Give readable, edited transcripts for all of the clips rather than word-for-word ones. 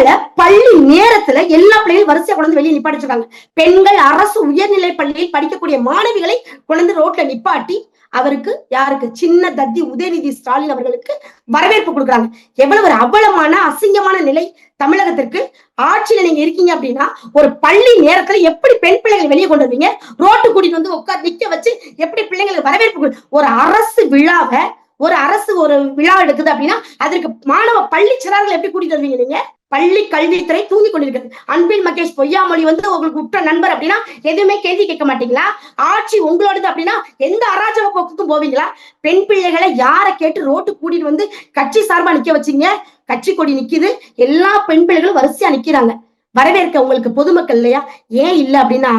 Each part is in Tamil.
பிள்ளைகளை பள்ளி நேரத்துல எல்லா பிள்ளைகளும் வரிசையா கொண்டு வெளியே நிப்பாட்டிச்சிருக்காங்க. பெண்கள் அரசு உயர்நிலை பள்ளியில் படிக்கக்கூடிய மாணவிகளை கொண்டு ரோட்ல நிப்பாட்டி அவருக்கு யாருக்கு சின்ன தத்தி உதயநிதி ஸ்டாலின் அவர்களுக்கு வரவேற்பு கொடுக்குறாங்க. எவ்வளவு ஒரு அவலமான அசிங்கமான நிலை தமிழகத்திற்கு. ஆட்சியில நீங்க இருக்கீங்க அப்படின்னா ஒரு பள்ளி நேரத்துல எப்படி பெண் பிள்ளைகள் வெளியே கொண்டு வருவீங்க? ரோட்டு கூட்டிட்டு வந்து உட்கார் நிக்க வச்சு எப்படி பிள்ளைங்களுக்கு வரவேற்பு? ஒரு அரசு விழாவை ஒரு விழா எடுக்குது அப்படின்னா அதற்கு மாணவ பள்ளி சிறார்கள் எப்படி கூட்டிட்டு வருவீங்க? நீங்க பள்ளி கல்வித்துறை தூங்கி கொண்டிருக்கிறது. அன்பில் மகேஷ் பொய்யாமொழி உங்களுக்கு உற்ற நண்பர் அப்படின்னா எதுவுமே கேள்வி கேட்க மாட்டீங்களா? ஆட்சி உங்களோடது அப்படின்னா எந்த அராஜக போக்குக்கும் போவீங்களா? பெண் பிள்ளைகளை யாரை கேட்டு ரோட்டு கூட்டிட்டு வந்து கட்சி சார்பா நிக்க வச்சீங்க? கட்சி கொடி நிக்குது, எல்லா பெண் பிள்ளைகளும் வரிசையா நிக்கிறாங்க வரவேற்க. உங்களுக்கு பொதுமக்கள் இல்லையா? ஏன் இல்ல அப்படின்னா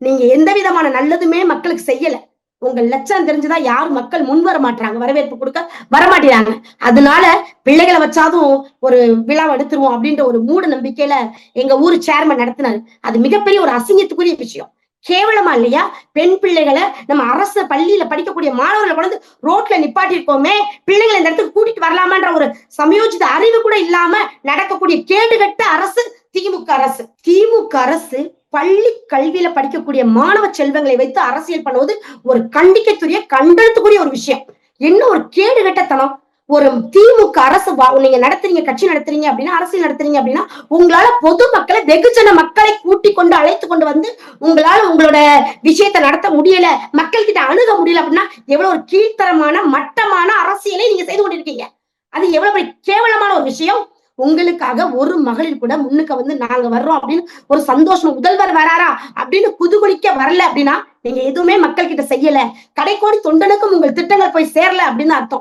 நீங்க எந்த விதமான நல்லதுமே மக்களுக்கு செய்யல. உங்க லட்சம் தெரிஞ்சுதான் யாரும் மக்கள் முன் வர மாட்டாங்க, வரவேற்பு கொடுக்க வரமாட்டேறாங்க. அதனால பிள்ளைகளை வச்சாதும் ஒரு விழா எடுத்துருவோம் அப்படின்ற ஒரு மூட நம்பிக்கையில எங்க ஊரு சேர்மன் நடத்தினாரு. அது மிகப்பெரிய ஒரு அசிங்கத்துக்குரிய விஷயம். கேவலமா இல்லையா? பெண் பிள்ளைகளை நம்ம அரசு பள்ளியில படிக்கக்கூடிய மாணவர்களை கொண்டு ரோட்ல நிப்பாட்டி இருக்கோமே, பிள்ளைகளை இந்த இடத்துக்கு கூட்டிட்டு வரலாமான்ற ஒரு சமயோஜித அறிவு கூட இல்லாம நடக்கக்கூடிய கேடுகட்ட அரசு திமுக அரசு. திமுக அரசு பள்ளி கல்வியில படிக்கக்கூடிய மாணவ செல்வங்களை வைத்து அரசியல் பண்ணுவது ஒரு கண்டனத்துக்குரிய ஒரு விஷயம். என்ன ஒரு கேடுகட்டத்தனம்! ஒரு திமுக அரசு நீங்க நடத்துறீங்க, கட்சி நடத்துறீங்க அப்படின்னா, அரசியல் நடத்துறீங்க அப்படின்னா உங்களால பொதுமக்களை வெகுஜன மக்களை கூட்டிக் கொண்டு அழைத்து கொண்டு வந்து உங்களால உங்களோட விஷயத்தை நடத்த முடியல, மக்கள் கிட்ட அணுக முடியல அப்படின்னா எவ்வளவு ஒரு கீழ்த்தரமான மட்டமான அரசியலை நீங்க செய்து கொண்டிருக்கீங்க. அது எவ்வளவு கேவலமான ஒரு விஷயம். உங்களுக்காக ஒரு மகளிர் கூட முன்னுக்கு வந்து நாங்க வர்றோம் அப்படின்னு ஒரு சந்தோஷம், முதல்வர் வராரா அப்படின்னு குதுகுலிக்க வரல அப்படின்னா நீங்க எதுவுமே மக்கள் கிட்ட செய்யல, கடைக்கோடி தொண்டனுக்கும் உங்கள் திட்டங்கள் போய் சேரல அப்படின்னு அர்த்தம்.